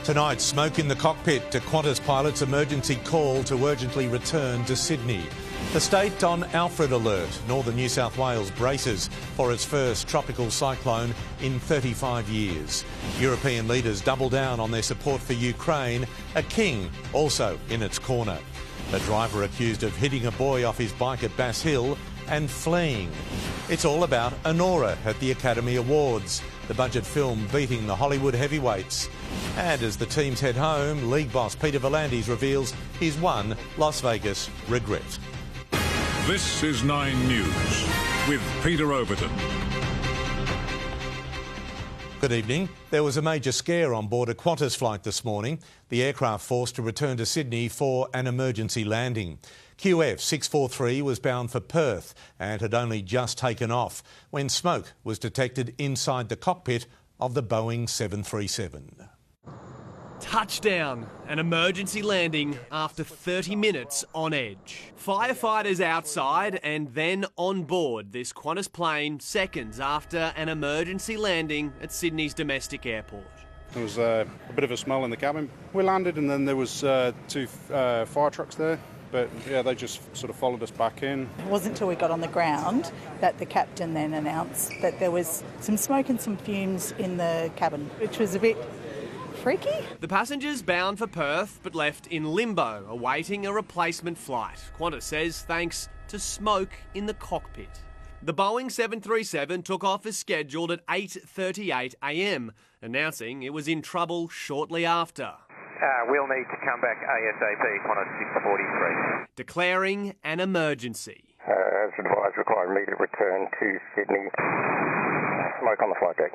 Tonight, smoke in the cockpit to Qantas pilots' emergency call to urgently return to Sydney. The state on Alfred alert. Northern New South Wales braces for its first tropical cyclone in 35 years. European leaders double down on their support for Ukraine. A king also in its corner. A driver accused of hitting a boy off his bike at Bass Hill and fleeing. It's all about Honora at the Academy Awards. The budget film beating the Hollywood heavyweights. And as the teams head home, league boss Peter V'landys reveals his one Las Vegas regret. This is 9 News with Peter Overton. Good evening. There was a major scare on board a Qantas flight this morning. The aircraft forced to return to Sydney for an emergency landing. QF 643 was bound for Perth and had only just taken off when smoke was detected inside the cockpit of the Boeing 737. Touchdown, an emergency landing after 30 minutes on edge. Firefighters outside and then on board this Qantas plane seconds after an emergency landing at Sydney's domestic airport. There was a bit of a smell in the cabin. We landed and then there was two fire trucks there. But yeah, they just sort of followed us back in. It wasn't until we got on the ground that the captain then announced that there was some smoke and some fumes in the cabin, which was a bit freaky. The passengers bound for Perth but left in limbo, awaiting a replacement flight. Qantas says thanks to smoke in the cockpit. The Boeing 737 took off as scheduled at 8:38 a.m, announcing it was in trouble shortly after. We'll need to come back ASAP, Qantas 643. Declaring an emergency. As advised, require immediate return to Sydney. Smoke on the flight deck.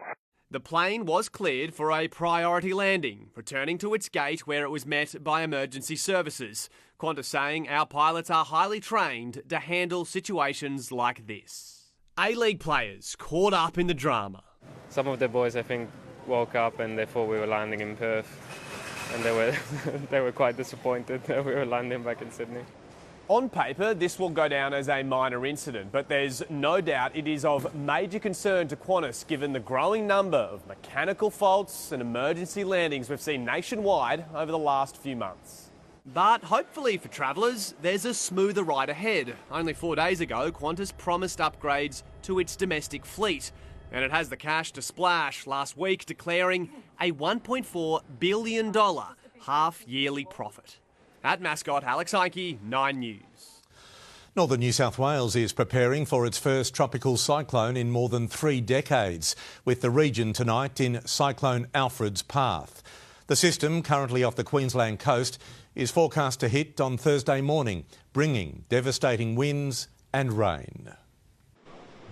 The plane was cleared for a priority landing, returning to its gate where it was met by emergency services. Qantas saying our pilots are highly trained to handle situations like this. A-League players caught up in the drama. Some of the boys, I think, woke up and they thought we were landing in Perth. And they were quite disappointed that we were landing back in Sydney. On paper, this will go down as a minor incident, but there's no doubt it is of major concern to Qantas given the growing number of mechanical faults and emergency landings we've seen nationwide over the last few months. But hopefully for travellers, there's a smoother ride ahead. Only 4 days ago, Qantas promised upgrades to its domestic fleet. And it has the cash to splash, last week declaring a $1.4 billion half-yearly profit. At mascot, Alex Heike, 9 News. Northern New South Wales is preparing for its first tropical cyclone in more than 3 decades, with the region tonight in Cyclone Alfred's path. The system, currently off the Queensland coast, is forecast to hit on Thursday morning, bringing devastating winds and rain.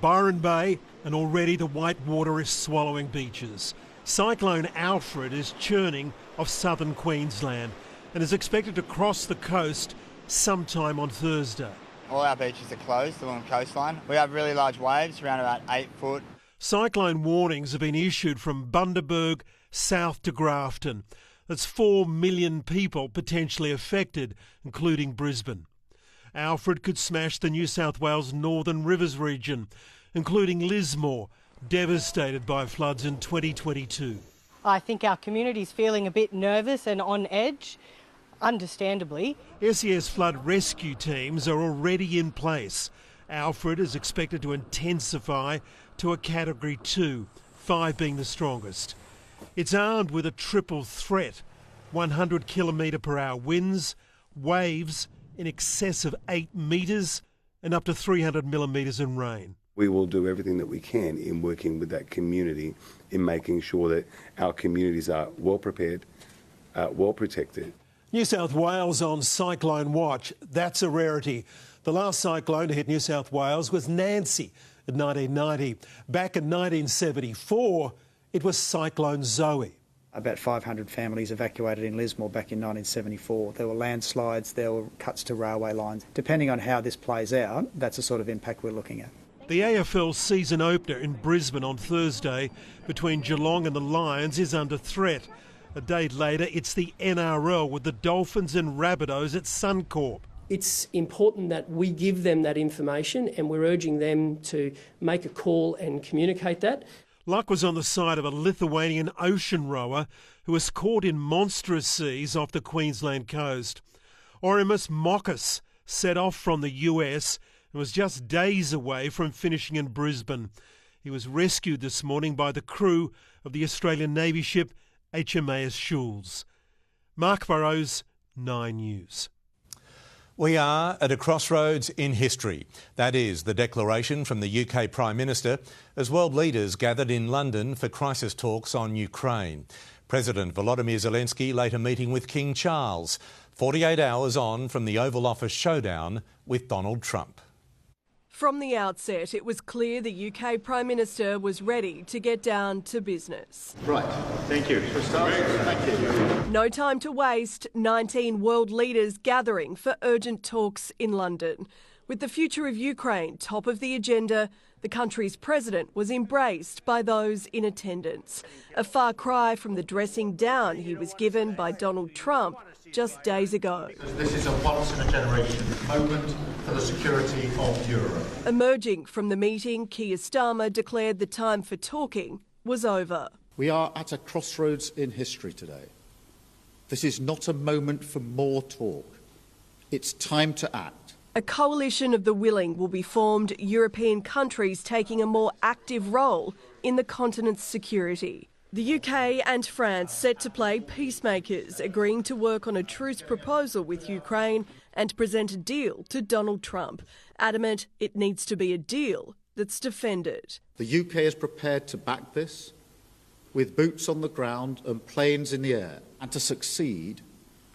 Byron Bay, and already the white water is swallowing beaches. Cyclone Alfred is churning off southern Queensland and is expected to cross the coast sometime on Thursday. All our beaches are closed along the coastline. We have really large waves, around about 8 foot. Cyclone warnings have been issued from Bundaberg south to Grafton. That's 4 million people potentially affected, including Brisbane. Alfred could smash the New South Wales Northern Rivers region, including Lismore, devastated by floods in 2022. I think our community's feeling a bit nervous and on edge, understandably. SES flood rescue teams are already in place. Alfred is expected to intensify to a Category 2, 5 being the strongest. It's armed with a triple threat: 100 km/h winds, waves in excess of 8 metres and up to 300 millimetres in rain. We will do everything that we can in working with that community in making sure that our communities are well prepared, well protected. New South Wales on cyclone watch. That's a rarity. The last cyclone to hit New South Wales was Nancy in 1990. Back in 1974, it was Cyclone Zoe. About 500 families evacuated in Lismore back in 1974. There were landslides, there were cuts to railway lines. Depending on how this plays out, that's the sort of impact we're looking at. The AFL season opener in Brisbane on Thursday between Geelong and the Lions is under threat. A day later, it's the NRL with the Dolphins and Rabbitohs at Suncorp. It's important that we give them that information, and we're urging them to make a call and communicate that. Luck was on the side of a Lithuanian ocean rower who was caught in monstrous seas off the Queensland coast. Orimus Mokas set off from the US and was just days away from finishing in Brisbane. He was rescued this morning by the crew of the Australian Navy ship HMAS Schulz. Mark Burrows, 9 News. We are at a crossroads in history. That is the declaration from the UK Prime Minister as world leaders gathered in London for crisis talks on Ukraine. President Volodymyr Zelensky later meeting with King Charles, 48 hours on from the Oval Office showdown with Donald Trump. From the outset, it was clear the UK Prime Minister was ready to get down to business. Right. Thank you. Thank you. No time to waste, 19 world leaders gathering for urgent talks in London. With the future of Ukraine top of the agenda, the country's president was embraced by those in attendance. A far cry from the dressing down he was given by Donald Trump just days ago. This is a once-in-a-generation moment for the security of Europe. Emerging from the meeting, Keir Starmer declared the time for talking was over. We are at a crossroads in history today. This is not a moment for more talk. It's time to act. A coalition of the willing will be formed, European countries taking a more active role in the continent's security. The UK and France set to play peacemakers, agreeing to work on a truce proposal with Ukraine and present a deal to Donald Trump, adamant it needs to be a deal that's defended. The UK is prepared to back this with boots on the ground and planes in the air. And to succeed,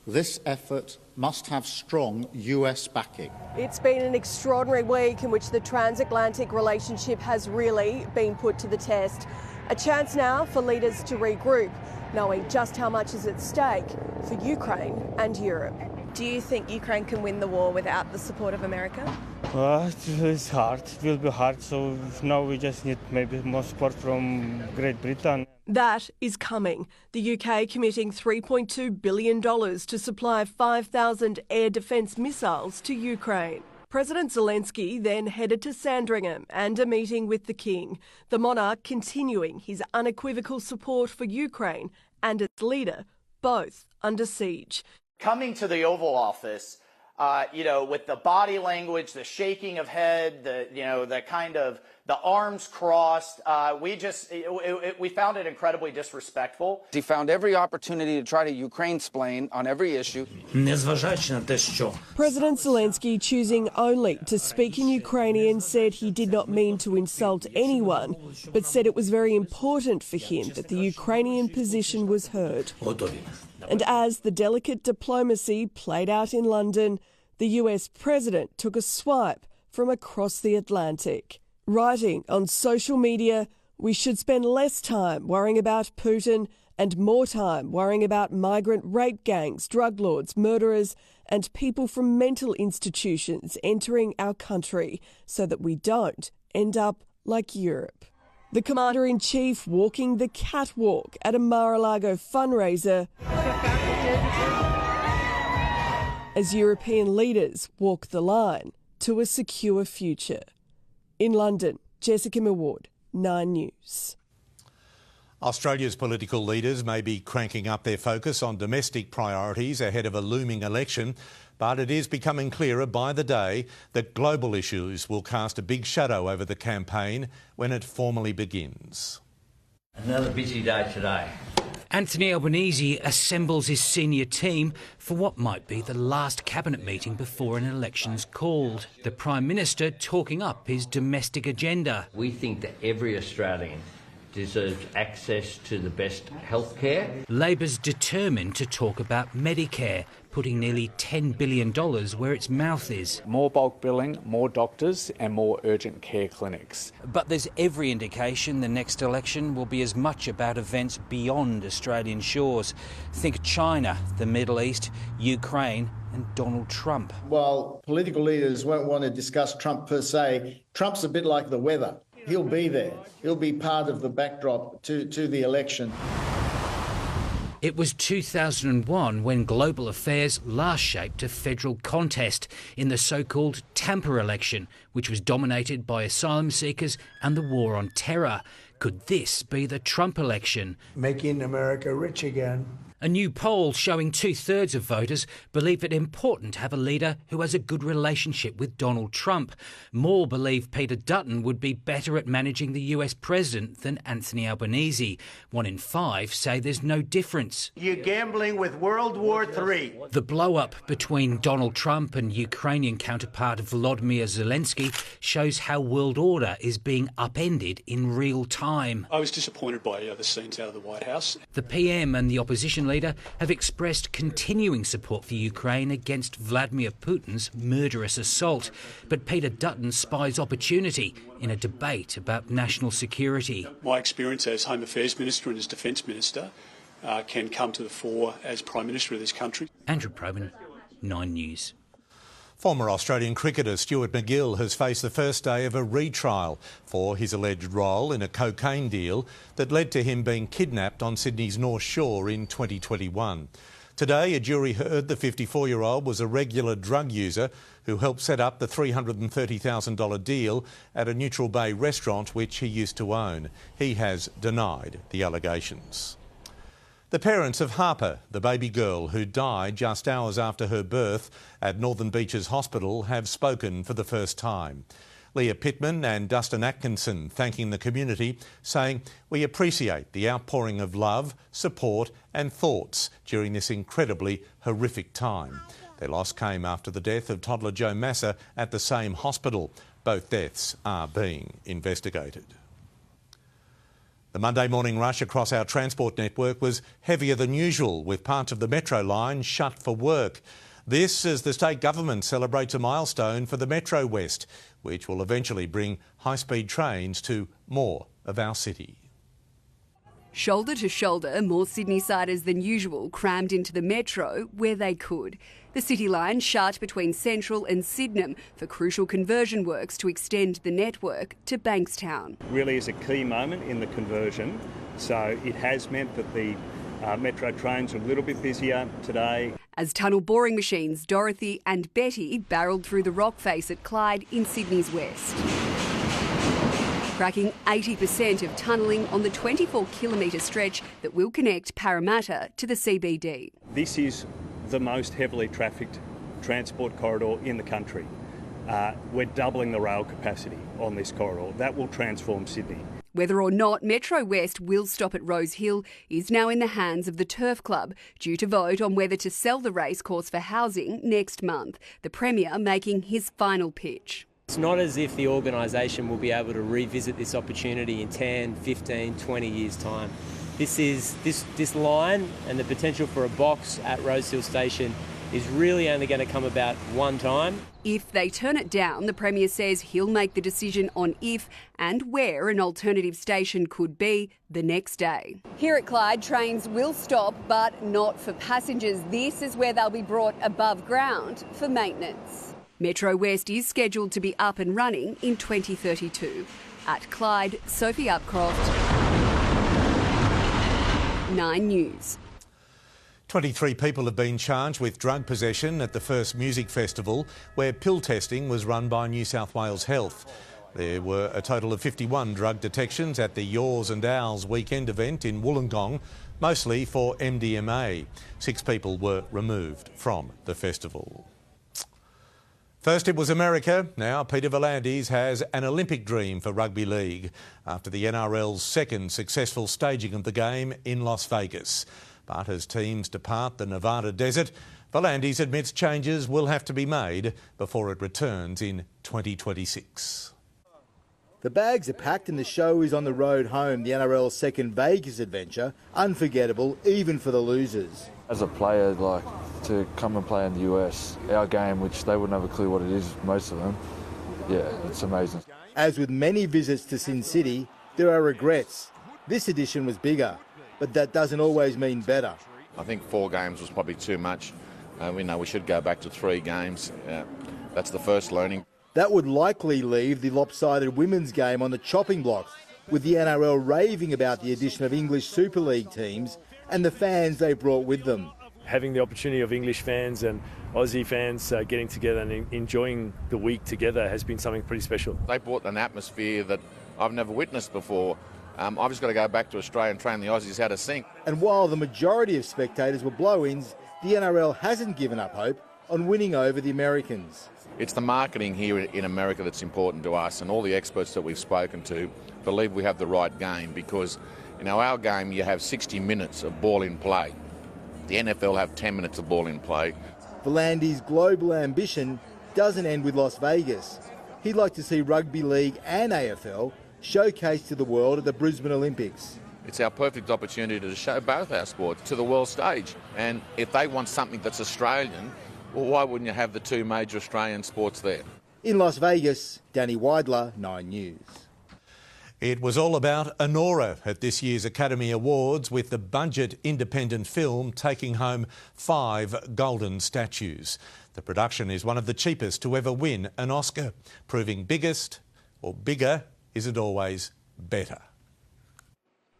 this effort must have strong US backing. It's been an extraordinary week in which the transatlantic relationship has really been put to the test. A chance now for leaders to regroup, knowing just how much is at stake for Ukraine and Europe. Do you think Ukraine can win the war without the support of America? It's hard. It will be hard. So now we just need maybe more support from Great Britain. That is coming. The UK committing $3.2 billion to supply 5,000 air defence missiles to Ukraine. President Zelensky then headed to Sandringham and a meeting with the King, the monarch continuing his unequivocal support for Ukraine and its leader, both under siege. Coming to the Oval Office, with the body language, the shaking of head, the kind of the arms crossed, we found it incredibly disrespectful. He found every opportunity to try to Ukraine-splain on every issue. President Zelensky, choosing only to speak in Ukrainian, said he did not mean to insult anyone, but said it was very important for him that the Ukrainian position was heard. And as the delicate diplomacy played out in London, the US president took a swipe from across the Atlantic. Writing on social media, we should spend less time worrying about Putin and more time worrying about migrant rape gangs, drug lords, murderers, and people from mental institutions entering our country so that we don't end up like Europe. The Commander-in-Chief walking the catwalk at a Mar-a-Lago fundraiser as European leaders walk the line to a secure future. In London, Jessica Millward, 9 News. Australia's political leaders may be cranking up their focus on domestic priorities ahead of a looming election, but it is becoming clearer by the day that global issues will cast a big shadow over the campaign when it formally begins. Another busy day today. Anthony Albanese assembles his senior team for what might be the last cabinet meeting before an election's called. The Prime Minister talking up his domestic agenda. We think that every Australian deserves access to the best health care. Labor's determined to talk about Medicare, putting nearly $10 billion where its mouth is. More bulk billing, more doctors and more urgent care clinics. But there's every indication the next election will be as much about events beyond Australian shores. Think China, the Middle East, Ukraine and Donald Trump. While political leaders won't want to discuss Trump per se, Trump's a bit like the weather. He'll be there. He'll be part of the backdrop to the election. It was 2001 when global affairs last shaped a federal contest in the so-called Tampa election, which was dominated by asylum seekers and the war on terror. Could this be the Trump election? Making America rich again. A new poll showing 2/3 of voters believe it important to have a leader who has a good relationship with Donald Trump. More believe Peter Dutton would be better at managing the US president than Anthony Albanese. 1 in 5 say there's no difference. You're gambling with World War III. The blow-up between Donald Trump and Ukrainian counterpart Volodymyr Zelensky shows how world order is being upended in real time. I was disappointed by the scenes out of the White House. The PM and the opposition leader have expressed continuing support for Ukraine against Vladimir Putin's murderous assault. But Peter Dutton spies opportunity in a debate about national security. My experience as Home Affairs Minister and as Defence Minister can come to the fore as Prime Minister of this country. Andrew Probyn, 9 News. Former Australian cricketer Stuart MacGill has faced the first day of a retrial for his alleged role in a cocaine deal that led to him being kidnapped on Sydney's North Shore in 2021. Today, a jury heard the 54-year-old was a regular drug user who helped set up the $330,000 deal at a Neutral Bay restaurant which he used to own. He has denied the allegations. The parents of Harper, the baby girl who died just hours after her birth at Northern Beaches Hospital, have spoken for the first time. Leah Pittman and Dustin Atkinson thanking the community, saying, "We appreciate the outpouring of love, support and thoughts during this incredibly horrific time." Their loss came after the death of toddler Joe Massa at the same hospital. Both deaths are being investigated. The Monday morning rush across our transport network was heavier than usual, with parts of the Metro line shut for work. This as the state government celebrates a milestone for the Metro West, which will eventually bring high-speed trains to more of our city. Shoulder to shoulder, more Sydney-siders than usual crammed into the Metro where they could. The City line shut between Central and Sydenham for crucial conversion works to extend the network to Bankstown. Really is a key moment in the conversion, so it has meant that the Metro trains are a little bit busier today. As tunnel boring machines Dorothy and Betty barrelled through the rock face at Clyde in Sydney's west. Cracking 80% of tunnelling on the 24-kilometre stretch that will connect Parramatta to the CBD. This is the most heavily trafficked transport corridor in the country. We're doubling the rail capacity on this corridor. That will transform Sydney. Whether or not Metro West will stop at Rose Hill is now in the hands of the Turf Club, due to vote on whether to sell the racecourse for housing next month, the Premier making his final pitch. It's not as if the organisation will be able to revisit this opportunity in 10, 15, 20 years' time. This line and the potential for a box at Rose Hill Station is really only going to come about one time. If they turn it down, the Premier says he'll make the decision on if and where an alternative station could be the next day. Here at Clyde, trains will stop, but not for passengers. This is where they'll be brought above ground for maintenance. Metro West is scheduled to be up and running in 2032. At Clyde, Sophie Upcroft, 9 News. 23 people have been charged with drug possession at the first music festival, where pill testing was run by New South Wales Health. There were a total of 51 drug detections at the Yours and Ours weekend event in Wollongong, mostly for MDMA. 6 people were removed from the festival. First it was America, now Peter V'landys has an Olympic dream for rugby league after the NRL's second successful staging of the game in Las Vegas. But as teams depart the Nevada desert, V'landys admits changes will have to be made before it returns in 2026. The bags are packed and the show is on the road home. The NRL's second Vegas adventure, unforgettable even for the losers. As a player, to come and play in the US, our game, which they wouldn't have a clue what it is, most of them, yeah, it's amazing. As with many visits to Sin City, there are regrets. This edition was bigger, but that doesn't always mean better. I think 4 games was probably too much. We know we should go back to 3 games. That's the first learning. That would likely leave the lopsided women's game on the chopping block, with the NRL raving about the addition of English Super League teams and the fans they brought with them. Having the opportunity of English fans and Aussie fans getting together and enjoying the week together has been something pretty special. They brought an atmosphere that I've never witnessed before. I've just got to go back to Australia and train the Aussies how to sink. And while the majority of spectators were blow-ins, the NRL hasn't given up hope on winning over the Americans. It's the marketing here in America that's important to us, and all the experts that we've spoken to believe we have the right game because, our game, you have 60 minutes of ball in play. The NFL have 10 minutes of ball in play. Volandi's global ambition doesn't end with Las Vegas. He'd like to see rugby league and AFL showcased to the world at the Brisbane Olympics. It's our perfect opportunity to show both our sports to the world stage. And if they want something that's Australian, well, why wouldn't you have the two major Australian sports there? In Las Vegas, Danny Weidler, 9 News. It was all about Honora at this year's Academy Awards, with the budget independent film taking home 5 golden statues. The production is one of the cheapest to ever win an Oscar, proving biggest or bigger isn't always better.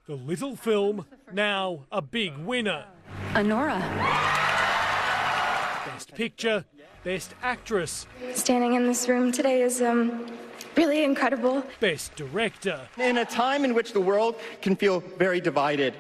The little film, now a big winner. Honora. Best Picture, Best Actress. Standing in this room today is really incredible. Best Director. In a time in which the world can feel very divided,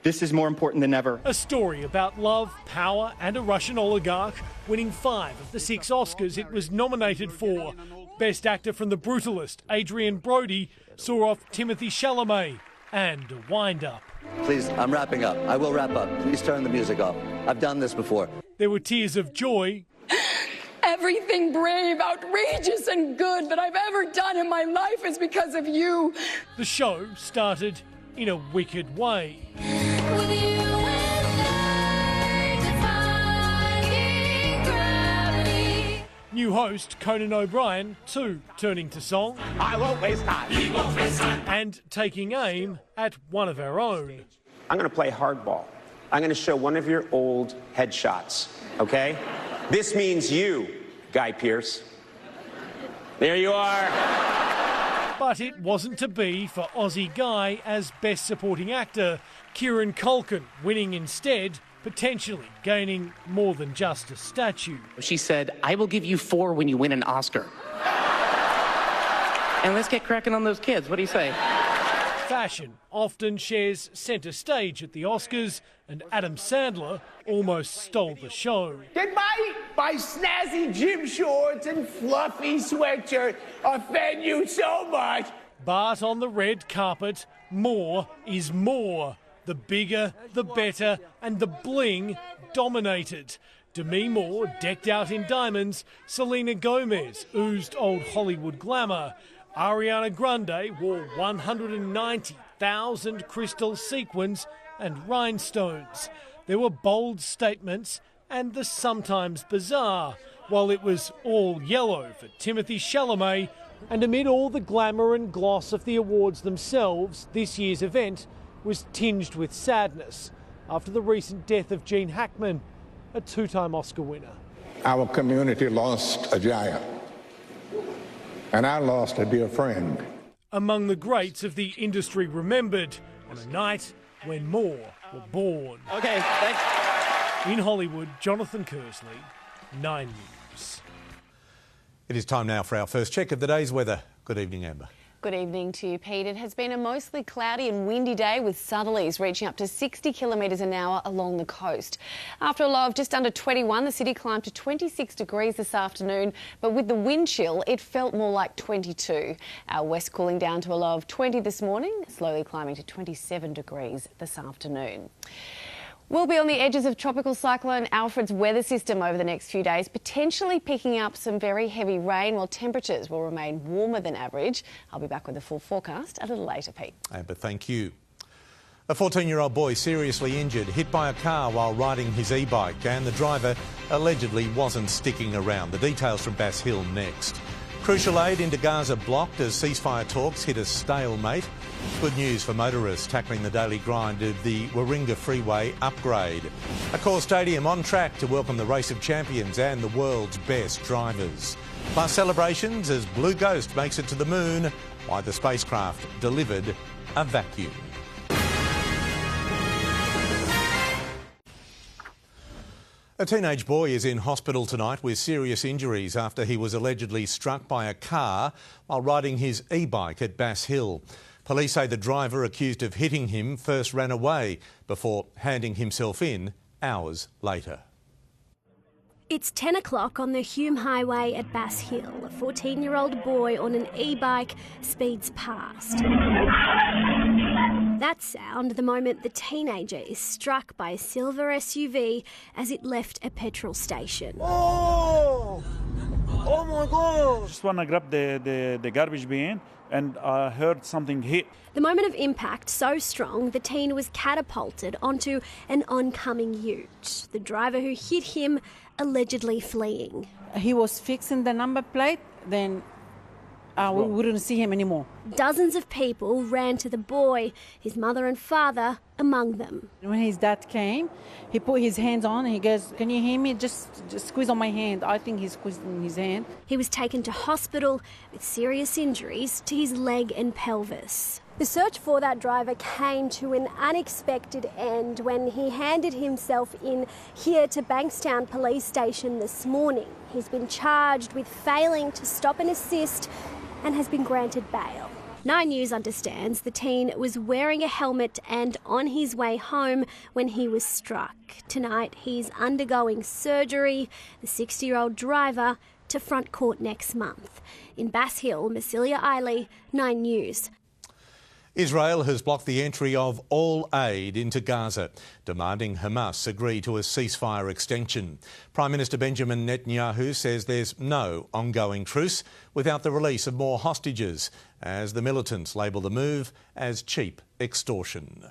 this is more important than ever. A story about love, power and a Russian oligarch, winning 5 of the 6 Oscars it was nominated for. Best Actor from The Brutalist, Adrian Brody, saw off Timothée Chalamet. And a wind-up. Please, I'm wrapping up. I will wrap up. Please turn the music off. I've done this before. There were tears of joy. Everything brave, outrageous and good that I've ever done in my life is because of you. The show started in a wicked way. New host Conan O'Brien, too, turning to song. I won't waste time. He won't waste time. And taking aim at one of our own. I'm going to play hardball. I'm going to show one of your old headshots, okay? This means you, Guy Pearce. There you are. But it wasn't to be for Aussie Guy as Best Supporting Actor, Kieran Culkin winning instead, potentially gaining more than just a statue. She said, I will give you 4 when you win an Oscar. And let's get cracking on those kids. What do you say? Fashion often shares centre stage at the Oscars, and Adam Sandler almost stole the show. Did my snazzy gym shorts and fluffy sweatshirt offend you so much? But on the red carpet, more is more. The bigger, the better, and the bling dominated. Demi Moore decked out in diamonds, Selena Gomez oozed old Hollywood glamour, Ariana Grande wore 190,000 crystal sequins and rhinestones. There were bold statements and the sometimes bizarre, while it was all yellow for Timothée Chalamet. And amid all the glamour and gloss of the awards themselves, this year's event was tinged with sadness after the recent death of Gene Hackman, a 2-time Oscar winner. Our community lost a giant, and I lost a dear friend. Among the greats of the industry remembered on a night when more were born. Okay, thanks. In Hollywood, Jonathan Kersley, 9 News. It is time now for our first check of the day's weather. Good evening, Amber. Good evening to you, Pete. It has been a mostly cloudy and windy day with southerlies reaching up to 60 kilometres an hour along the coast. After a low of just under 21, the city climbed to 26 degrees this afternoon, but with the wind chill, it felt more like 22. Our west cooling down to a low of 20 this morning, slowly climbing to 27 degrees this afternoon. We'll be on the edges of Tropical Cyclone Alfred's weather system over the next few days, potentially picking up some very heavy rain, while temperatures will remain warmer than average. I'll be back with a full forecast a little later, Pete. Amber, thank you. A 14-year-old boy seriously injured, hit by a car while riding his e-bike, and the driver allegedly wasn't sticking around. The details from Bass Hill next. Crucial aid into Gaza blocked as ceasefire talks hit a stalemate. Good news for motorists tackling the daily grind of the Warringah Freeway upgrade. Accor Stadium on track to welcome the Race of Champions and the world's best drivers. Plus celebrations as Blue Ghost makes it to the moon, while the spacecraft delivered a vacuum. A teenage boy is in hospital tonight with serious injuries after he was allegedly struck by a car while riding his e-bike at Bass Hill. Police say the driver accused of hitting him first ran away before handing himself in hours later. It's 10 o'clock on the Hume Highway at Bass Hill. A 14-year-old boy on an e-bike speeds past. That sound the moment the teenager is struck by a silver SUV as it left a petrol station. Oh my God! Just want to grab the garbage bin and I heard something hit. The moment of impact so strong, the teen was catapulted onto an oncoming ute. The driver who hit him allegedly fleeing. He was fixing the number plate, then we wouldn't see him anymore. Dozens of people ran to the boy, his mother and father among them. When his dad came, he put his hands on and he goes, "Can you hear me? Just squeeze on my hand." I think he squeezed in his hand. He was taken to hospital with serious injuries to his leg and pelvis. The search for that driver came to an unexpected end when he handed himself in here to Bankstown Police Station this morning. He's been charged with failing to stop and assist and has been granted bail. 9 News understands the teen was wearing a helmet and on his way home when he was struck. Tonight he's undergoing surgery, the 60-year-old driver to front court next month. In Bass Hill, Massilia Eiley, 9 News. Israel has blocked the entry of all aid into Gaza, demanding Hamas agree to a ceasefire extension. Prime Minister Benjamin Netanyahu says there's no ongoing truce without the release of more hostages, as the militants label the move as cheap extortion.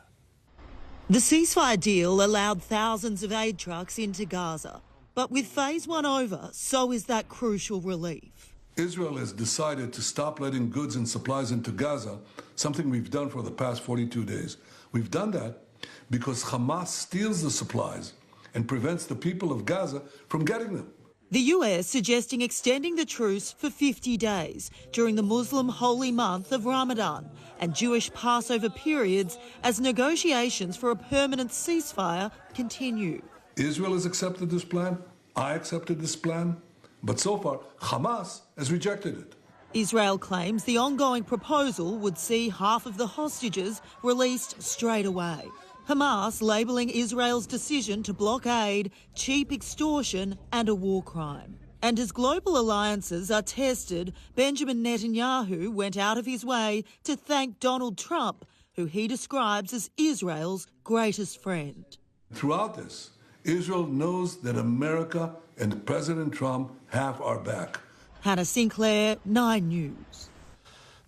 The ceasefire deal allowed thousands of aid trucks into Gaza, but with phase 1 over, so is that crucial relief. Israel has decided to stop letting goods and supplies into Gaza, something we've done for the past 42 days. We've done that because Hamas steals the supplies and prevents the people of Gaza from getting them. The US suggesting extending the truce for 50 days during the Muslim holy month of Ramadan and Jewish Passover periods as negotiations for a permanent ceasefire continue. Israel has accepted this plan. I accepted this plan. But so far, Hamas has rejected it. Israel claims the ongoing proposal would see half of the hostages released straight away. Hamas labelling Israel's decision to block aid cheap extortion and a war crime. And as global alliances are tested, Benjamin Netanyahu went out of his way to thank Donald Trump, who he describes as Israel's greatest friend. Throughout this, Israel knows that America and President Trump have our back. Hannah Sinclair, 9 News.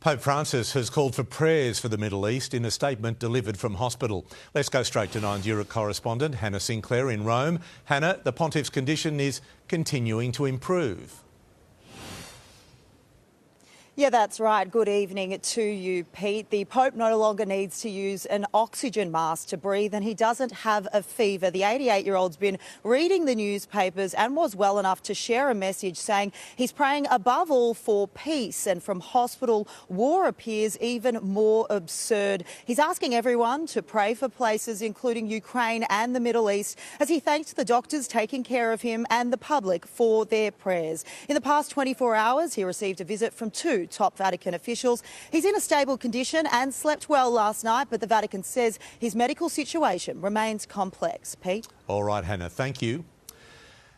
Pope Francis has called for prayers for the Middle East in a statement delivered from hospital. Let's go straight to 9's Europe correspondent Hannah Sinclair in Rome. Hannah, the Pontiff's condition is continuing to improve. Yeah, that's right. Good evening to you, Pete. The Pope no longer needs to use an oxygen mask to breathe and he doesn't have a fever. The 88-year-old's been reading the newspapers and was well enough to share a message saying he's praying above all for peace, and from hospital, war appears even more absurd. He's asking everyone to pray for places including Ukraine and the Middle East as he thanked the doctors taking care of him and the public for their prayers. In the past 24 hours, he received a visit from 2 top Vatican officials. He's in a stable condition and slept well last night, but the Vatican says his medical situation remains complex. Pete? All right, Hannah, thank you.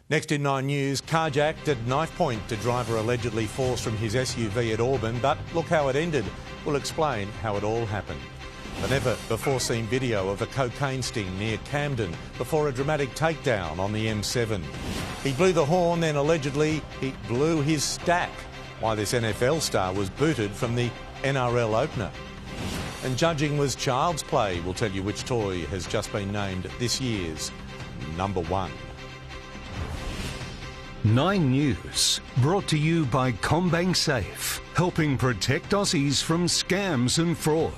Next in 9 News, carjacked at knife point to driver allegedly forced from his SUV at Auburn, but look how it ended. We'll explain how it all happened. The never-before-seen video of a cocaine sting near Camden before a dramatic takedown on the M7. He blew the horn, then allegedly he blew his stack. Why this NFL star was booted from the NRL opener. And judging was child's play. We'll tell you which toy has just been named this year's number 1. 9 News, brought to you by CommBank Safe, helping protect Aussies from scams and fraud.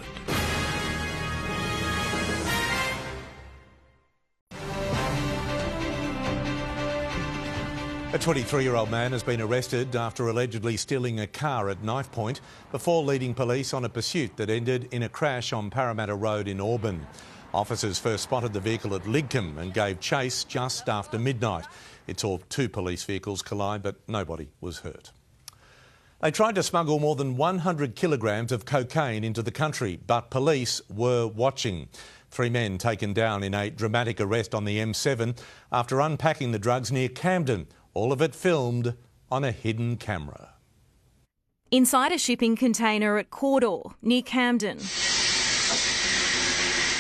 A 23-year-old man has been arrested after allegedly stealing a car at knife point before leading police on a pursuit that ended in a crash on Parramatta Road in Auburn. Officers first spotted the vehicle at Lidcombe and gave chase just after midnight. It saw 2 police vehicles collide, but nobody was hurt. They tried to smuggle more than 100 kilograms of cocaine into the country, but police were watching. 3 men taken down in a dramatic arrest on the M7 after unpacking the drugs near Camden, all of it filmed on a hidden camera. Inside a shipping container at Cawdor, near Camden.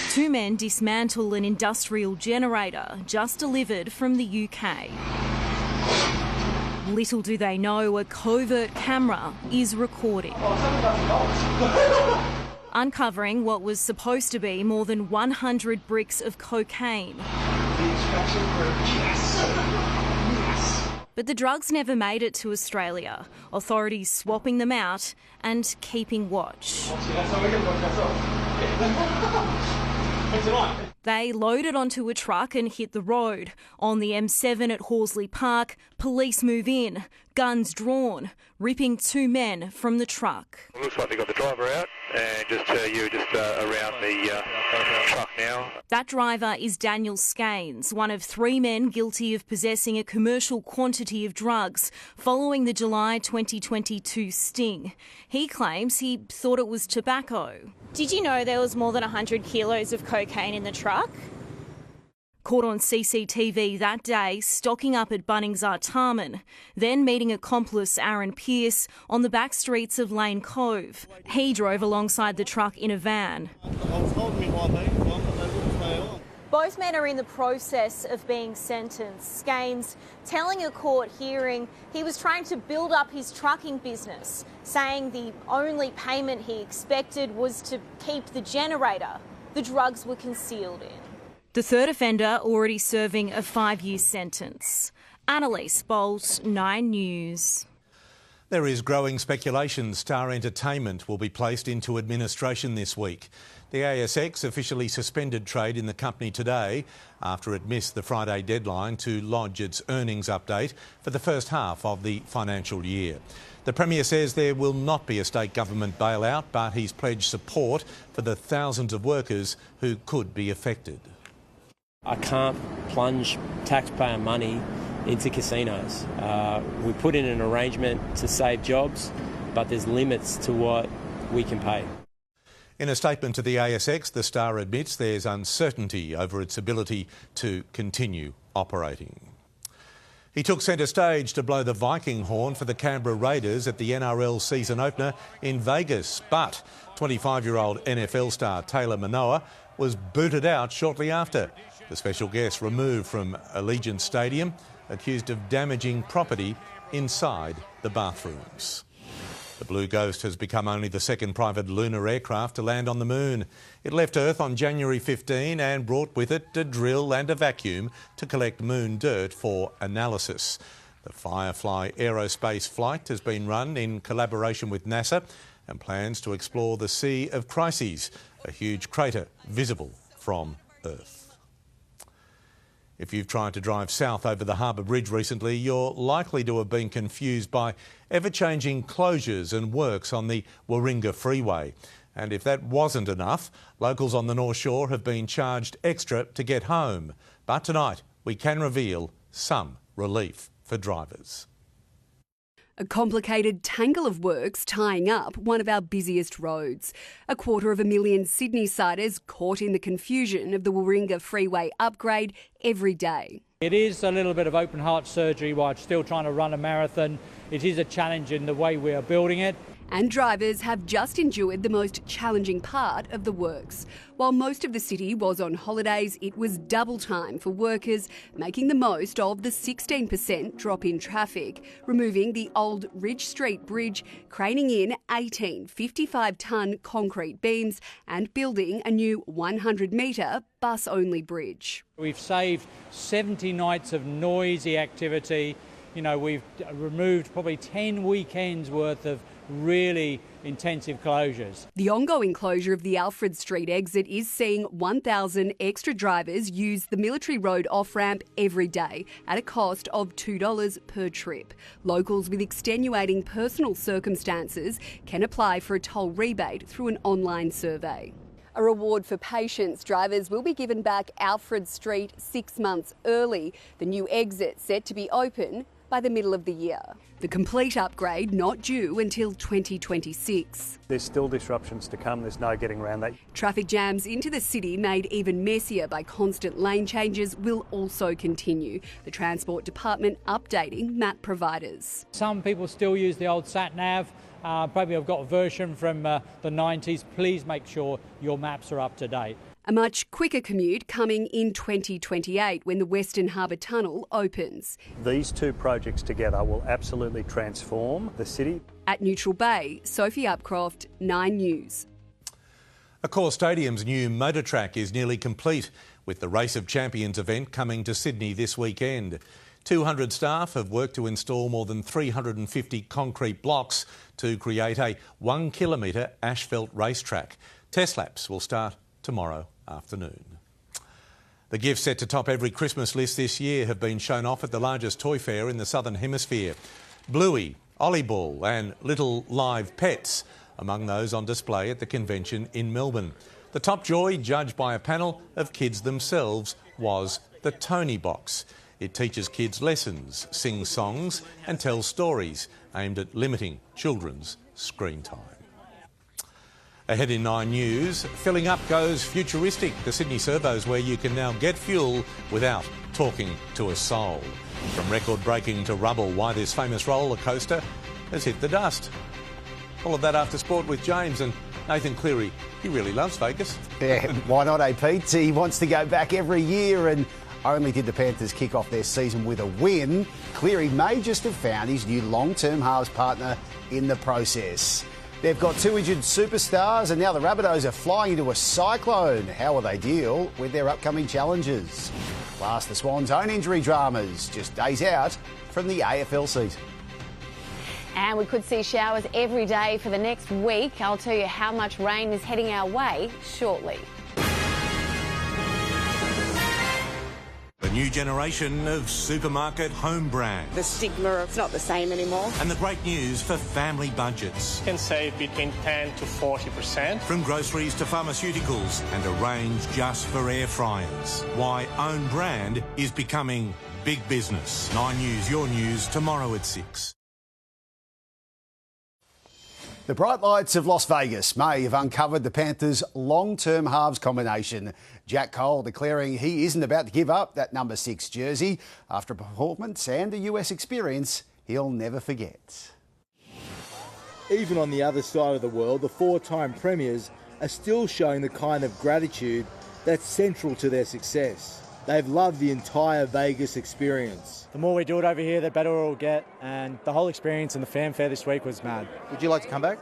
2 men dismantle an industrial generator just delivered from the UK. Little do they know a covert camera is recording. Uncovering what was supposed to be more than 100 bricks of cocaine. But the drugs never made it to Australia, authorities swapping them out and keeping watch. They loaded onto a truck and hit the road. On the M7 at Horsley Park, police move in, guns drawn, ripping 2 men from the truck. It looks like they got the driver out and just around the truck now. That driver is Daniel Scaines, one of 3 men guilty of possessing a commercial quantity of drugs following the July 2022 sting. He claims he thought it was tobacco. Did you know there was more than 100 kilos of cocaine in the truck? Caught on CCTV that day, stocking up at Bunnings Artarmon, then meeting accomplice Aaron Pearce on the back streets of Lane Cove. He drove alongside the truck in a van. Both men are in the process of being sentenced. Scaines telling a court hearing he was trying to build up his trucking business, saying the only payment he expected was to keep the generator the drugs were concealed in. The third offender already serving a 5-year sentence. Annalise Bolt, 9 News. There is growing speculation Star Entertainment will be placed into administration this week. The ASX officially suspended trade in the company today after it missed the Friday deadline to lodge its earnings update for the first half of the financial year. The Premier says there will not be a state government bailout, but he's pledged support for the thousands of workers who could be affected. I can't plunge taxpayer money into casinos. We put in an arrangement to save jobs, but there's limits to what we can pay. In a statement to the ASX, the Star admits there's uncertainty over its ability to continue operating. He took centre stage to blow the Viking horn for the Canberra Raiders at the NRL season opener in Vegas, but 25-year-old NFL star Taylor Manoa was booted out shortly after. The special guest removed from Allegiant Stadium, accused of damaging property inside the bathrooms. The Blue Ghost has become only the second private lunar aircraft to land on the moon. It left Earth on January 15 and brought with it a drill and a vacuum to collect moon dirt for analysis. The Firefly aerospace flight has been run in collaboration with NASA and plans to explore the Sea of Crises, a huge crater visible from Earth. If you've tried to drive south over the Harbour Bridge recently, you're likely to have been confused by ever-changing closures and works on the Warringah Freeway. And if that wasn't enough, locals on the North Shore have been charged extra to get home. But tonight, we can reveal some relief for drivers. A complicated tangle of works tying up one of our busiest roads. 250,000 Sydney-siders caught in the confusion of the Warringah Freeway upgrade every day. It is a little bit of open heart surgery while still trying to run a marathon. It is a challenge in the way we are building it. And drivers have just endured the most challenging part of the works. While most of the city was on holidays, it was double time for workers, making the most of the 16% drop in traffic, removing the old Ridge Street Bridge, craning in 18 55-tonne concrete beams and building a new 100-metre bus-only bridge. We've saved 70 nights of noisy activity. You know, we've removed probably 10 weekends worth of really intensive closures. The ongoing closure of the Alfred Street exit is seeing 1,000 extra drivers use the Military Road off-ramp every day at a cost of $2 per trip. Locals with extenuating personal circumstances can apply for a toll rebate through an online survey. A reward for patience, drivers will be given back Alfred Street 6 months early. The new exit set to be open by the middle of the year. The complete upgrade not due until 2026. There's still disruptions to come. There's no getting around that. Traffic jams into the city made even messier by constant lane changes will also continue. The Transport Department updating map providers. Some people still use the old sat-nav. Maybe I've got a version from the 90s. Please make sure your maps are up to date. A much quicker commute coming in 2028 when the Western Harbour Tunnel opens. These two projects together will absolutely transform the city. At Neutral Bay, Sophie Upcroft, 9 News. Accor Stadium's new motor track is nearly complete, with the Race of Champions event coming to Sydney this weekend. 200 staff have worked to install more than 350 concrete blocks to create a 1 kilometre asphalt racetrack. Test laps will start tomorrow afternoon. The gifts set to top every Christmas list this year have been shown off at the largest toy fair in the Southern Hemisphere. Bluey, Ollie-ball and little live pets among those on display at the convention in Melbourne. The top joy, judged by a panel of kids themselves, was the Tony Box. It teaches kids lessons, sings songs and tells stories aimed at limiting children's screen time. Ahead in 9 News, filling up goes futuristic. The Sydney Servos, where you can now get fuel without talking to a soul. From record-breaking to rubble, why this famous roller coaster has hit the dust. All of that after sport with James and Nathan Cleary. He really loves Vegas. Yeah, why not, Pete? He wants to go back every year, and only did the Panthers kick off their season with a win. Cleary may just have found his new long-term halves partner in the process. They've got 2 injured superstars, and now the Rabbitohs are flying into a cyclone. How will they deal with their upcoming challenges? Plus, the Swans' own injury dramas, just days out from the AFL season. And we could see showers every day for the next week. I'll tell you how much rain is heading our way shortly. The new generation of supermarket home brands. The stigma, it's not the same anymore. And the great news for family budgets. You can save between 10 to 40%. From groceries to pharmaceuticals and a range just for air fryers. Why own brand is becoming big business. 9 News, your news, tomorrow at 6. The bright lights of Las Vegas may have uncovered the Panthers' long-term halves combination. Jack Cole declaring he isn't about to give up that number 6 jersey after a performance and a US experience he'll never forget. Even on the other side of the world, the 4-time premiers are still showing the kind of gratitude that's central to their success. They've loved the entire Vegas experience. The more we do it over here, the better it'll get, and the whole experience and the fanfare this week was mad. Would you like to come back?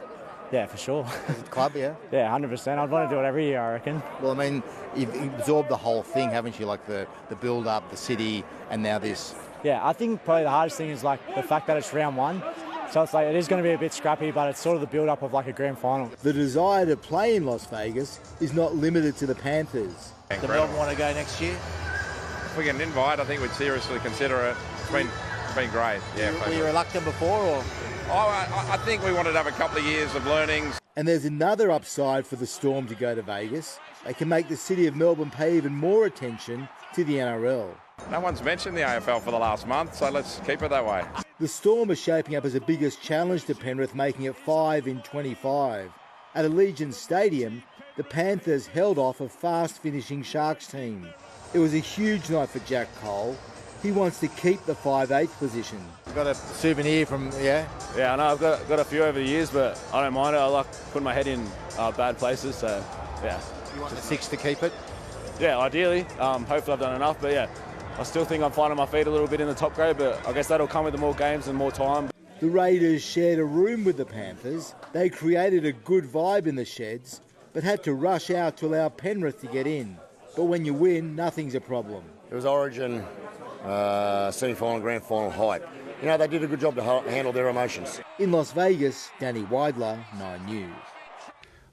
Yeah, for sure. The club, yeah? Yeah, 100%. I'd want to do it every year, I reckon. Well, I mean, you've absorbed the whole thing, haven't you? Like the build-up, the city, and now this. Yeah, I think probably the hardest thing is like the fact that it's round 1. So it's like it is going to be a bit scrappy, but it's sort of the build-up of like a grand final. The desire to play in Las Vegas is not limited to the Panthers. The Melbourne want to go next year? If we get an invite, I think we'd seriously consider it. It's been great. Yeah. Were you reluctant before, or? I think we wanted to have a couple of years of learnings. And there's another upside for the Storm to go to Vegas. They can make the city of Melbourne pay even more attention to the NRL. No one's mentioned the AFL for the last month, so let's keep it that way. The Storm are shaping up as the biggest challenge to Penrith, making it 5 in 25. At Allegiant Stadium, the Panthers held off a fast-finishing Sharks team. It was a huge night for Jack Cole. He wants to keep the 5/8 position. Got a souvenir from, yeah? Yeah, I know. I've got a few over the years, but I don't mind it. I like putting my head in bad places, so, yeah. You want the 6 to keep it? Yeah, ideally. Hopefully I've done enough, but yeah. I still think I'm finding my feet a little bit in the top grade, but I guess that'll come with the more games and more time. The Raiders shared a room with the Panthers. They created a good vibe in the sheds, but had to rush out to allow Penrith to get in. But when you win, nothing's a problem. It was Origin, semi-final, grand final hype. You know, they did a good job to handle their emotions. In Las Vegas, Danny Weidler, 9 News.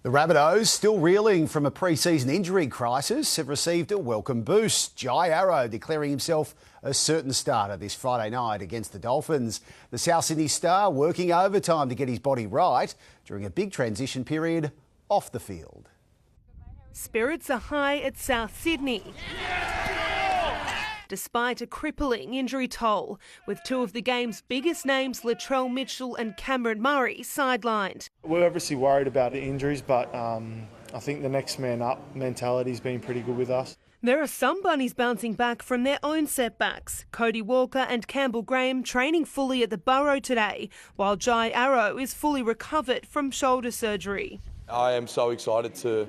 The Rabbitohs, still reeling from a pre-season injury crisis, have received a welcome boost. Jai Arrow declaring himself a certain starter this Friday night against the Dolphins. The South Sydney star working overtime to get his body right during a big transition period off the field. Spirits are high at South Sydney. despite a crippling injury toll, with two of the game's biggest names, Latrell Mitchell and Cameron Murray, sidelined. We're obviously worried about the injuries, but I think the next man up mentality's been pretty good with us. There are some bunnies bouncing back from their own setbacks. Cody Walker and Campbell Graham training fully at the Burrow today, while Jai Arrow is fully recovered from shoulder surgery. I am so excited to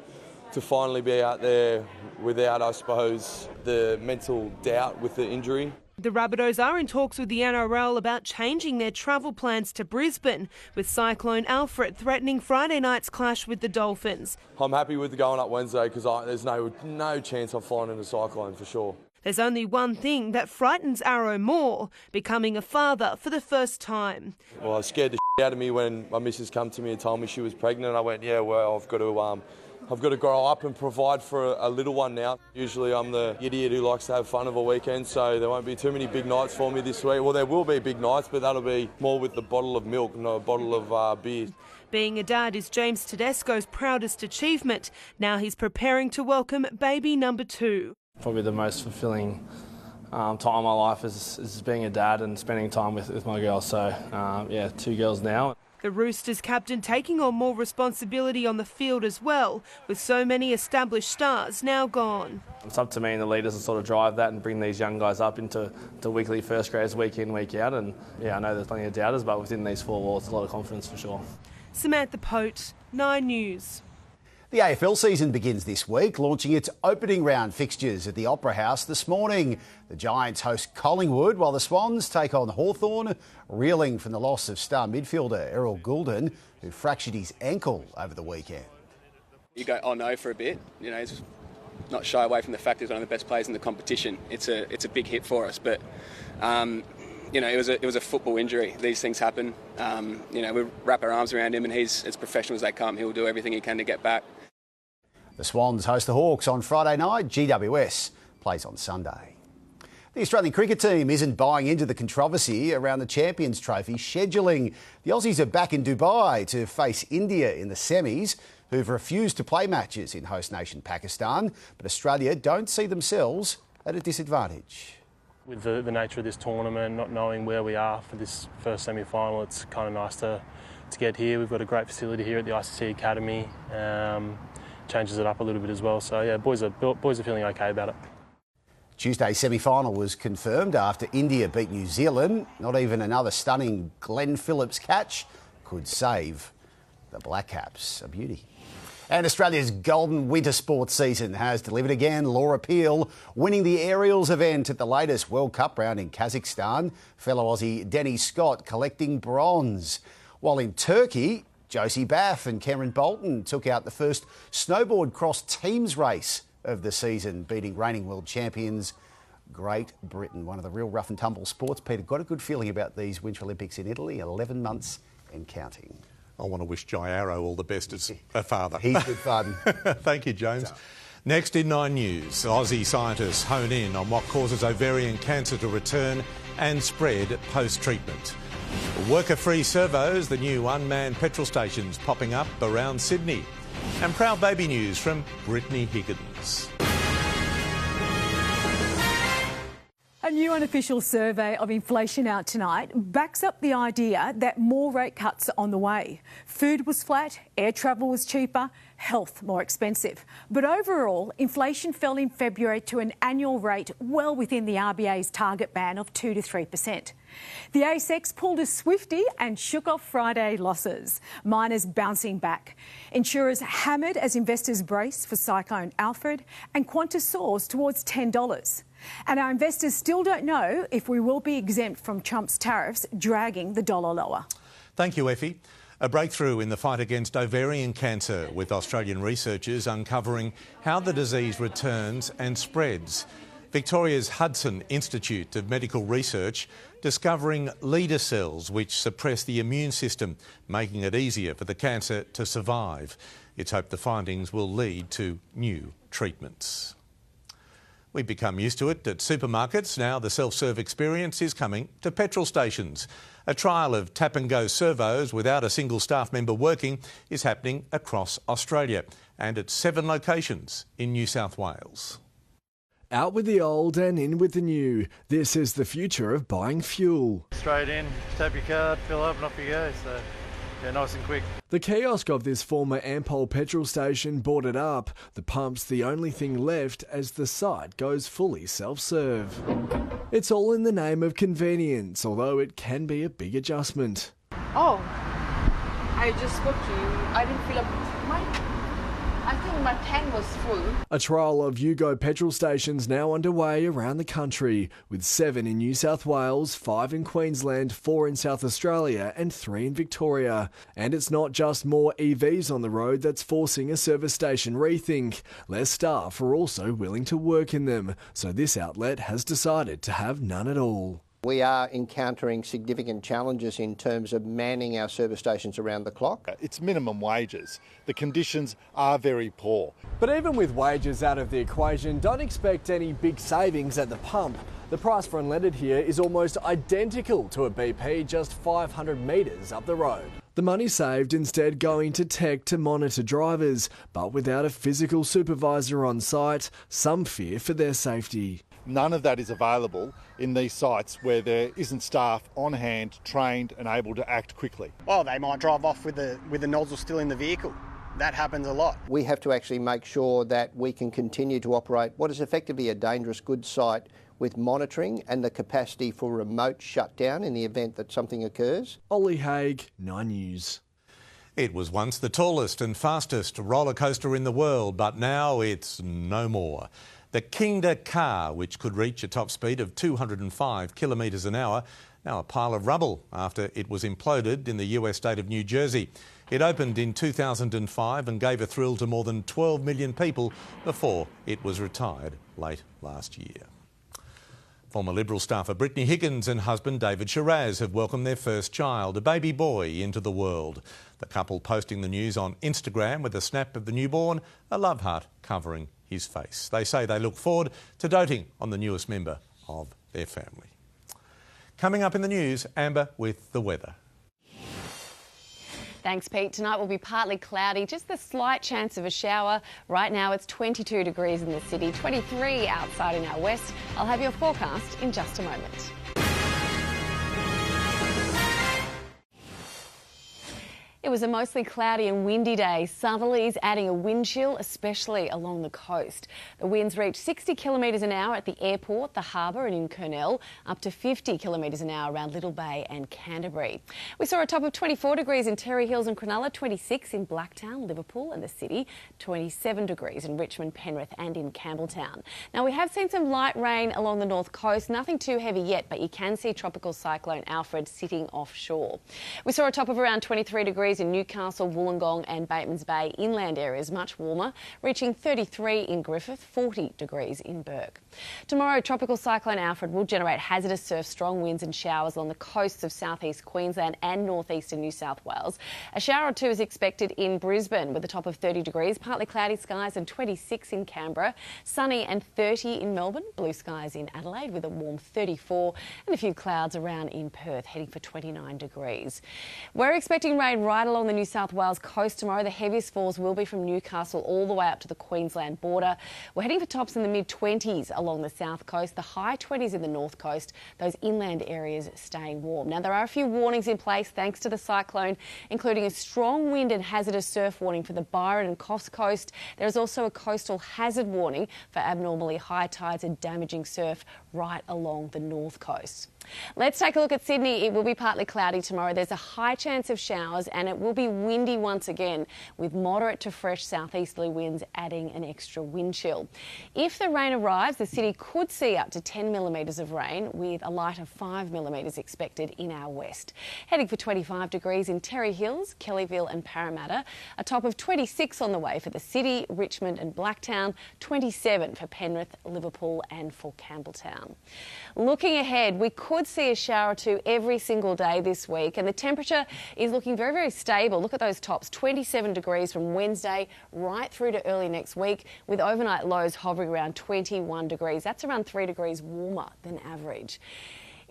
finally be out there without, I suppose, the mental doubt with the injury. The Rabbitohs are in talks with the NRL about changing their travel plans to Brisbane, with Cyclone Alfred threatening Friday night's clash with the Dolphins. I'm happy with going up Wednesday because there's no chance I'm flying in a cyclone for sure. There's only one thing that frightens Arrow more, becoming a father for the first time. Well, it scared the shit out of me when my missus came to me and told me she was pregnant. I went, yeah, well, I've got to grow up and provide for a little one now. Usually I'm the idiot who likes to have fun of a weekend, so there won't be too many big nights for me this week. Well, there will be big nights, but that'll be more with the bottle of milk, not a bottle of beer. Being a dad is James Tedesco's proudest achievement. Now he's preparing to welcome baby number 2. Probably the most fulfilling time of my life is being a dad and spending time with my girls. So, 2 girls now. The Roosters captain taking on more responsibility on the field as well, with so many established stars now gone. It's up to me and the leaders to sort of drive that and bring these young guys up into weekly first grades week in, week out. And I know there's plenty of doubters, but within these 4 walls, a lot of confidence for sure. Samantha Pote, 9 News. The AFL season begins this week, launching its opening round fixtures at the Opera House this morning. The Giants host Collingwood, while the Swans take on Hawthorn, reeling from the loss of star midfielder Errol Goulden, who fractured his ankle over the weekend. You go, oh no, for a bit. He's not shy away from the fact he's one of the best players in the competition. It's a big hit for us, but it was a football injury. These things happen. We wrap our arms around him, and he's as professional as they come. He'll do everything he can to get back. The Swans host the Hawks on Friday night. GWS plays on Sunday. The Australian cricket team isn't buying into the controversy around the Champions Trophy scheduling. The Aussies are back in Dubai to face India in the semis, who've refused to play matches in host nation Pakistan. But Australia don't see themselves at a disadvantage. With the nature of this tournament, not knowing where we are for this first semi-final, it's kind of nice to get here. We've got a great facility here at the ICC Academy. Changes it up a little bit as well. So, boys are feeling okay about it. Tuesday's semi-final was confirmed after India beat New Zealand. Not even another stunning Glenn Phillips catch could save the Black Caps. A beauty. And Australia's golden winter sports season has delivered again. Laura Peel winning the aerials event at the latest World Cup round in Kazakhstan. Fellow Aussie Denny Scott collecting bronze. While in Turkey, Josie Baff and Cameron Bolton took out the first snowboard cross teams race of the season, beating reigning world champions Great Britain. One of the real rough and tumble sports. Peter, got a good feeling about these Winter Olympics in Italy, 11 months and counting. I want to wish Jai Arrow all the best as a father. He's good fun. Thank you, James. Next in 9 News, Aussie scientists hone in on what causes ovarian cancer to return and spread post-treatment. Worker-free servos, the new unmanned petrol stations popping up around Sydney. And proud baby news from Brittany Higgins. A new unofficial survey of inflation out tonight backs up the idea that more rate cuts are on the way. Food was flat, air travel was cheaper, health more expensive. But overall, inflation fell in February to an annual rate well within the RBA's target band of 2 to 3%. The ASX pulled a Swiftie and shook off Friday losses. Miners bouncing back. Insurers hammered as investors brace for Cyclone Alfred, and Qantas soars towards $10. And our investors still don't know if we will be exempt from Trump's tariffs, dragging the dollar lower. Thank you, Effie. A breakthrough in the fight against ovarian cancer, with Australian researchers uncovering how the disease returns and spreads. Victoria's Hudson Institute of Medical Research discovering leader cells which suppress the immune system, making it easier for the cancer to survive. It's hoped the findings will lead to new treatments. We've become used to it at supermarkets. Now the self-serve experience is coming to petrol stations. A trial of tap-and-go servos without a single staff member working is happening across Australia and at 7 locations in New South Wales. Out with the old and in with the new. This is the future of buying fuel. Straight in, tap your card, fill up and off you go. So, yeah, nice and quick. The kiosk of this former Ampol petrol station boarded up. The pump's the only thing left as the site goes fully self-serve. It's all in the name of convenience, although it can be a big adjustment. Oh, I just spoke to you. I didn't fill up I think my tank was full. A trial of Yugo petrol stations now underway around the country, with 7 in New South Wales, 5 in Queensland, 4 in South Australia and 3 in Victoria. And it's not just more EVs on the road that's forcing a service station rethink. Less staff are also willing to work in them, so this outlet has decided to have none at all. We are encountering significant challenges in terms of manning our service stations around the clock. It's minimum wages. The conditions are very poor. But even with wages out of the equation, don't expect any big savings at the pump. The price for unleaded here is almost identical to a BP just 500 metres up the road. The money saved instead going to tech to monitor drivers, but without a physical supervisor on site, some fear for their safety. None of that is available in these sites where there isn't staff on hand, trained and able to act quickly. Well, they might drive off with the nozzle still in the vehicle. That happens a lot. We have to actually make sure that we can continue to operate what is effectively a dangerous goods site with monitoring and the capacity for remote shutdown in the event that something occurs. Ollie Haig, 9 News. It was once the tallest and fastest roller coaster in the world, but now it's no more. The Kingda car, which could reach a top speed of 205 kilometres an hour, now a pile of rubble after it was imploded in the US state of New Jersey. It opened in 2005 and gave a thrill to more than 12 million people before it was retired late last year. Former Liberal staffer Brittany Higgins and husband David Shiraz have welcomed their first child, a baby boy, into the world. The couple posting the news on Instagram with a snap of the newborn, a love heart covering his face. They say they look forward to doting on the newest member of their family. Coming up in the news, Amber with the weather. Thanks, Pete. Tonight will be partly cloudy, just the slight chance of a shower. Right now it's 22 degrees in the city, 23 outside in our west. I'll have your forecast in just a moment. It was a mostly cloudy and windy day. Southerlies adding a wind chill, especially along the coast. The winds reached 60 kilometres an hour at the airport, the harbour and in Kurnell, up to 50 kilometres an hour around Little Bay and Canterbury. We saw a top of 24 degrees in Terry Hills and Cronulla, 26 in Blacktown, Liverpool and the city, 27 degrees in Richmond, Penrith and in Campbelltown. Now, we have seen some light rain along the north coast, nothing too heavy yet, but you can see Tropical Cyclone Alfred sitting offshore. We saw a top of around 23 degrees in Newcastle, Wollongong and Batemans Bay, inland areas much warmer, reaching 33 in Griffith, 40 degrees in Bourke. Tomorrow, Tropical Cyclone Alfred will generate hazardous surf, strong winds and showers along the coasts of southeast Queensland and northeastern New South Wales. A shower or two is expected in Brisbane with a top of 30 degrees, partly cloudy skies and 26 in Canberra, sunny and 30 in Melbourne, blue skies in Adelaide with a warm 34 and a few clouds around in Perth, heading for 29 degrees. We're expecting rain right along the New South Wales coast tomorrow. The heaviest falls will be from Newcastle all the way up to the Queensland border. We're heading for tops in the mid-20s along the south coast, the high 20s in the north coast, those inland areas staying warm. Now, there are a few warnings in place thanks to the cyclone, including a strong wind and hazardous surf warning for the Byron and Coffs Coast. There is also a coastal hazard warning for abnormally high tides and damaging surf right along the north coast. Let's take a look at Sydney. It will be partly cloudy tomorrow. There's a high chance of showers and it will be windy once again, with moderate to fresh southeasterly winds adding an extra wind chill. If the rain arrives, the city could see up to 10 millimetres of rain, with a light of 5 millimetres expected in our west. Heading for 25 degrees in Terry Hills, Kellyville and Parramatta, a top of 26 on the way for the city, Richmond and Blacktown, 27 for Penrith, Liverpool and for Campbelltown. Looking ahead, we could see a shower or two every single day this week, and the temperature is looking very, very stable. Look at those tops, 27 degrees from Wednesday right through to early next week, with overnight lows hovering around 21 degrees. That's around 3 degrees warmer than average.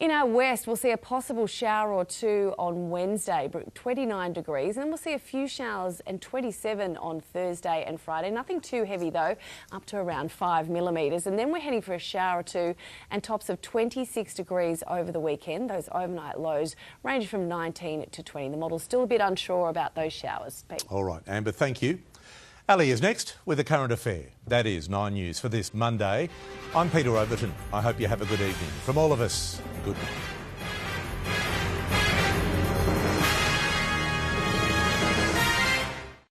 In our west, we'll see a possible shower or two on Wednesday, 29 degrees, and then we'll see a few showers and 27 on Thursday and Friday. Nothing too heavy though, up to around 5 millimetres. And then we're heading for a shower or two and tops of 26 degrees over the weekend. Those overnight lows range from 19 to 20. The model's still a bit unsure about those showers. Pete. All right, Amber, thank you. Ali is next with a current affair. That is 9 News for this Monday. I'm Peter Overton. I hope you have a good evening. From all of us, good night.